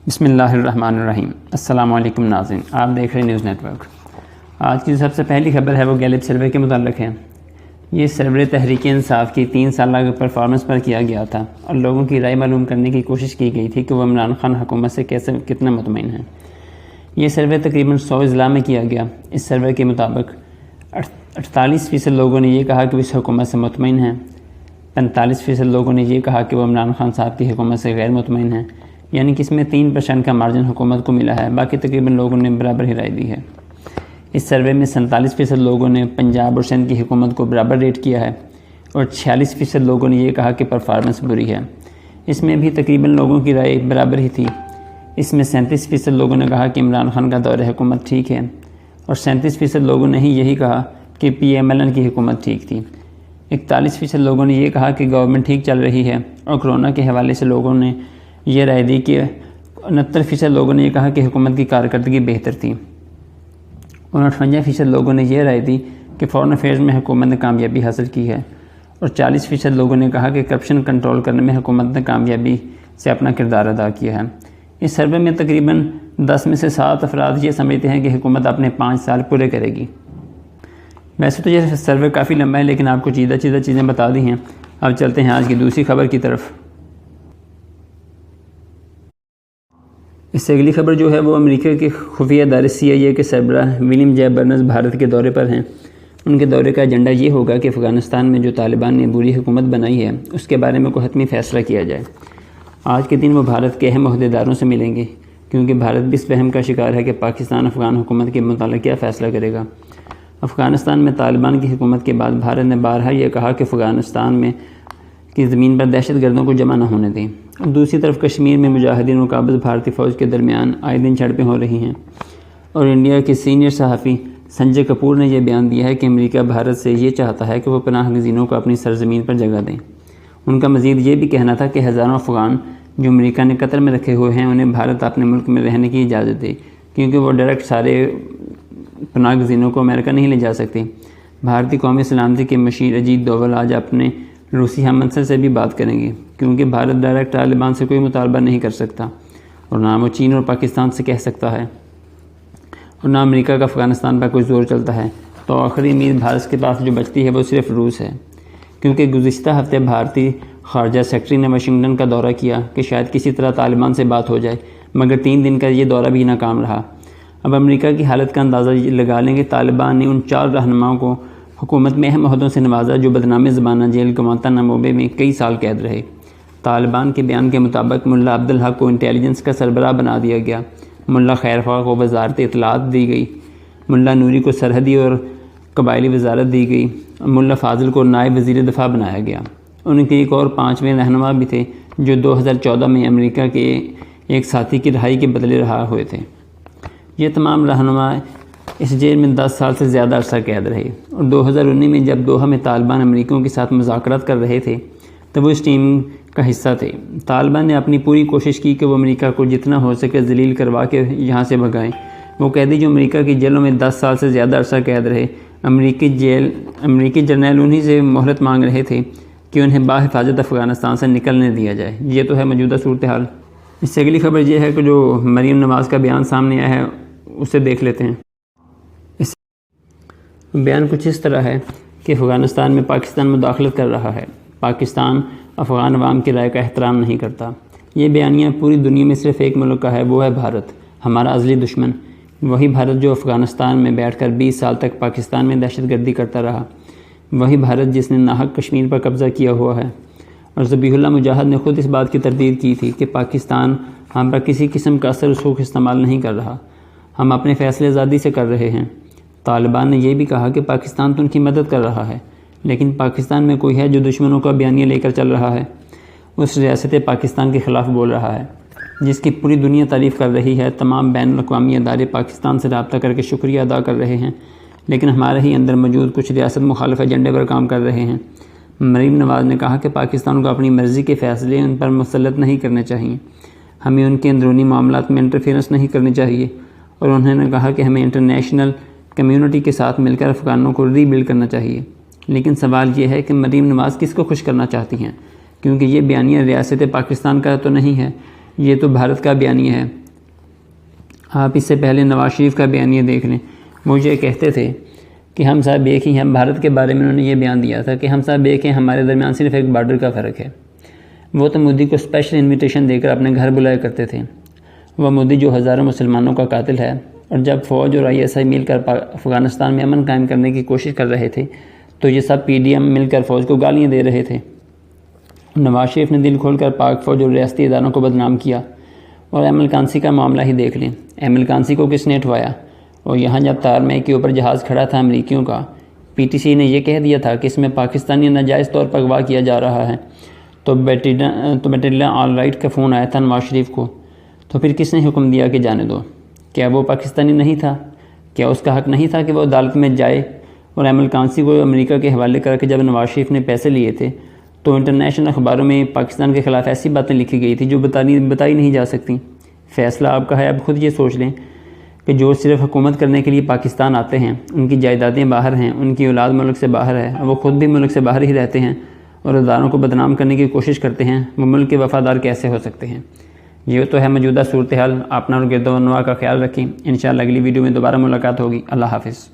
بسم اللہ الرحمن الرحیم۔ السلام علیکم ناظرین، آپ دیکھ رہے ہیں نیوز نیٹ ورک۔ آج کی سب سے پہلی خبر ہے وہ گیلپ سروے کے متعلق ہے۔ یہ سروے تحریک انصاف کی 3 سالہ پرفارمنس پر کیا گیا تھا اور لوگوں کی رائے معلوم کرنے کی کوشش کی گئی تھی کہ وہ عمران خان حکومت سے کتنا مطمئن ہیں۔ یہ سروے تقریباً 100 اضلاع میں کیا گیا۔ اس سروے کے مطابق 48% لوگوں نے یہ کہا کہ وہ اس حکومت سے مطمئن ہیں، 45% لوگوں نے یہ کہا کہ وہ عمران خان صاحب کی حکومت سے غیر مطمئن ہیں، یعنی کہ اس میں 3% کا مارجن حکومت کو ملا ہے۔ باقی تقریباً لوگوں نے برابر ہی رائے دی ہے۔ اس سروے میں 47% لوگوں نے پنجاب اور سندھ کی حکومت کو برابر ریٹ کیا ہے اور 46% لوگوں نے یہ کہا کہ پرفارمنس بری ہے۔ اس میں بھی تقریباً لوگوں کی رائے برابر ہی تھی۔ اس میں 37% لوگوں نے کہا کہ عمران خان کا دور حکومت ٹھیک ہے اور 37% لوگوں نے ہی یہی کہا کہ PMLN کی حکومت ٹھیک تھی۔ 41% لوگوں نے یہ کہا کہ گورنمنٹ ٹھیک چل رہی ہے اور کرونا کے حوالے سے لوگوں نے یہ رائے دی کہ 69% لوگوں نے یہ کہا کہ حکومت کی کارکردگی بہتر تھی اور 58% لوگوں نے یہ رائے دی کہ فورن افیئرز میں حکومت نے کامیابی حاصل کی ہے اور 40% لوگوں نے کہا کہ کرپشن کنٹرول کرنے میں حکومت نے کامیابی سے اپنا کردار ادا کیا ہے۔ اس سروے میں تقریباً 10 میں سے 7 افراد یہ سمجھتے ہیں کہ حکومت اپنے 5 سال پورے کرے گی۔ ویسے تو یہ سروے کافی لمبا ہے لیکن آپ کو چیزیں بتا دی ہیں۔ اب چلتے ہیں آج کی دوسری خبر کی طرف۔ اس سے اگلی خبر جو ہے وہ امریکہ کے خفیہ ادارے CIA کے سربراہ ولیم جے برنز بھارت کے دورے پر ہیں۔ ان کے دورے کا ایجنڈا یہ ہوگا کہ افغانستان میں جو طالبان نے بری حکومت بنائی ہے اس کے بارے میں کوئی حتمی فیصلہ کیا جائے۔ آج کے دن وہ بھارت کے اہم عہدیداروں سے ملیں گے کیونکہ بھارت بھی اس وہم کا شکار ہے کہ پاکستان افغان حکومت کے متعلق کیا فیصلہ کرے گا۔ افغانستان میں طالبان کی حکومت کے بعد بھارت نے بارہا یہ کہا کہ افغانستان میں کی زمین پر دہشت گردوں کو جمع نہ ہونے دیں۔ اور دوسری طرف کشمیر میں مجاہدین و قابض بھارتی فوج کے درمیان آئے دن جھڑپیں ہو رہی ہیں اور انڈیا کے سینئر صحافی سنجے کپور نے یہ بیان دیا ہے کہ امریکہ بھارت سے یہ چاہتا ہے کہ وہ پناہ گزینوں کو اپنی سرزمین پر جگہ دیں۔ ان کا مزید یہ بھی کہنا تھا کہ ہزاروں افغان جو امریکہ نے قطر میں رکھے ہوئے ہیں انہیں بھارت اپنے ملک میں رہنے کی اجازت دے کیونکہ وہ ڈائریکٹ سارے پناہ گزینوں کو امریکہ نہیں لے جا سکتے۔ بھارتی قومی سلامتی کے مشیر اجیت دوول آج اپنے روسی ہم منصب سے بھی بات کریں گے کیونکہ بھارت ڈائریکٹ طالبان سے کوئی مطالبہ نہیں کر سکتا اور نہ وہ چین اور پاکستان سے کہہ سکتا ہے اور نہ امریکہ کا افغانستان پر کوئی زور چلتا ہے۔ تو آخری امید بھارت کے پاس جو بچتی ہے وہ صرف روس ہے کیونکہ گزشتہ ہفتے بھارتی خارجہ سیکرٹری نے واشنگٹن کا دورہ کیا کہ شاید کسی طرح طالبان سے بات ہو جائے، مگر 3 دن کا یہ دورہ بھی ناکام رہا۔ اب امریکہ کی حالت کا اندازہ لگا لیں کہ طالبان نے ان 4 رہنماؤں کو حکومت میں اہم عہدوں سے نوازا جو بدنام زمانہ جیل گوانتانامو بے میں کئی سال قید رہے۔ طالبان کے بیان کے مطابق ملا عبدالحق کو انٹیلیجنس کا سربراہ بنا دیا گیا، ملا خیر خواہ کو وزارت اطلاعات دی گئی، ملا نوری کو سرحدی اور قبائلی وزارت دی گئی اور ملا فاضل کو نائب وزیر دفاع بنایا گیا۔ ان کے ایک اور 5ویں رہنما بھی تھے جو 2014 میں امریکہ کے ایک ساتھی کی رہائی کے بدلے رہا ہوئے تھے۔ یہ تمام رہنما اس جیل میں 10 سال سے زیادہ عرصہ قید رہے اور 2019 میں جب دوحہ میں طالبان امریکیوں کے ساتھ مذاکرات کر رہے تھے تو وہ اس ٹیم کا حصہ تھے۔ طالبان نے اپنی پوری کوشش کی کہ وہ امریکہ کو جتنا ہو سکے ذلیل کروا کے یہاں سے بھگائیں۔ وہ قیدی جو امریکہ کی جیلوں میں 10 سال سے زیادہ عرصہ قید رہے، امریکی جرنیل انہی سے مہلت مانگ رہے تھے کہ انہیں باحفاظت افغانستان سے نکلنے دیا جائے۔ یہ تو ہے موجودہ صورتحال۔ اس سے اگلی خبر یہ ہے کہ جو مریم نواز کا بیان سامنے آیا ہے اسے دیکھ لیتے ہیں۔ بیان کچھ اس طرح ہے کہ افغانستان میں پاکستان مداخلت کر رہا ہے، پاکستان افغان عوام کی رائے کا احترام نہیں کرتا۔ یہ بیانیہ پوری دنیا میں صرف ایک ملک کا ہے، وہ ہے بھارت، ہمارا ازلی دشمن۔ وہی بھارت جو افغانستان میں بیٹھ کر 20 سال تک پاکستان میں دہشت گردی کرتا رہا، وہی بھارت جس نے ناحق کشمیر پر قبضہ کیا ہوا ہے۔ اور ذبیح اللہ مجاہد نے خود اس بات کی تردید کی تھی کہ پاکستان ہم پر کسی قسم کا اثر رسوخ استعمال نہیں کر رہا، ہم اپنے فیصلے آزادی سے کر رہے ہیں۔ طالبان نے یہ بھی کہا کہ پاکستان تو ان کی مدد کر رہا ہے لیکن پاکستان میں کوئی ہے جو دشمنوں کا بیانیہ لے کر چل رہا ہے، اس ریاست پاکستان کے خلاف بول رہا ہے جس کی پوری دنیا تعریف کر رہی ہے۔ تمام بین الاقوامی ادارے پاکستان سے رابطہ کر کے شکریہ ادا کر رہے ہیں لیکن ہمارے ہی اندر موجود کچھ ریاست مخالف ایجنڈے پر کام کر رہے ہیں۔ مریم نواز نے کہا کہ پاکستان کو اپنی مرضی کے فیصلے ان پر مسلط نہیں کرنے چاہیے، ہمیں ان کے اندرونی معاملات میں انٹرفیئرنس نہیں کرنی چاہیے اور انہوں نے کہا کہ ہمیں انٹرنیشنل کمیونٹی کے ساتھ مل کر افغانوں کو ری بلڈ کرنا چاہیے۔ لیکن سوال یہ ہے کہ مریم نواز کس کو خوش کرنا چاہتی ہیں کیونکہ یہ بیانیہ ریاست پاکستان کا تو نہیں ہے، یہ تو بھارت کا بیانیہ ہے، آپ اس سے پہلے نواز شریف کا بیانیہ دیکھ لیں۔ مجھے کہتے تھے کہ ہم صاحب ایک ہی ہیں، بھارت کے بارے میں انہوں نے یہ بیان دیا تھا کہ ہم صاحب ایک ہیں، ہمارے درمیان صرف ایک بارڈر کا فرق ہے۔ وہ تو مودی کو اسپیشل انویٹیشن دے کر اپنے گھر بلایا کرتے تھے۔ وہ مودی جو ہزاروں مسلمانوں کا قاتل ہے، اور جب فوج اور ISI مل کر افغانستان میں امن قائم کرنے کی کوشش کر رہے تھے تو یہ سب PDM مل کر فوج کو گالیاں دے رہے تھے۔ نواز شریف نے دل کھول کر پاک فوج اور ریاستی اداروں کو بدنام کیا۔ اور ایمل کانسی کا معاملہ ہی دیکھ لیں، ایمل کانسی کو کس نے اٹھوایا؟ اور یہاں جب تارمیک کے اوپر جہاز کھڑا تھا امریکیوں کا، PTC نے یہ کہہ دیا تھا کہ اس میں پاکستانی ناجائز طور پر اغوا کیا جا رہا ہے، تو بیٹیلا آل رائٹ کا فون آیا تھا نواز شریف کو، تو پھر کس نے حکم دیا کہ جانے دو؟ کیا وہ پاکستانی نہیں تھا؟ کیا اس کا حق نہیں تھا کہ وہ عدالت میں جائے؟ اور ایمل کانسی کو امریکہ کے حوالے کر کے جب نواز شریف نے پیسے لیے تھے تو انٹرنیشنل اخباروں میں پاکستان کے خلاف ایسی باتیں لکھی گئی تھی جو بتائی نہیں جا سکتی۔ فیصلہ آپ کا ہے، اب خود یہ سوچ لیں کہ جو صرف حکومت کرنے کے لیے پاکستان آتے ہیں، ان کی جائیدادیں باہر ہیں، ان کی اولاد ملک سے باہر ہے، وہ خود بھی ملک سے باہر ہی رہتے ہیں اور اداروں کو بدنام کرنے کی کوشش کرتے ہیں، وہ ملک کے وفادار کیسے ہو سکتے ہیں؟ یہ تو ہے موجودہ صورتحال۔ اپنا اور گرد و نواح کا خیال رکھیں۔ انشاءاللہ اگلی ویڈیو میں دوبارہ ملاقات ہوگی۔ اللہ حافظ۔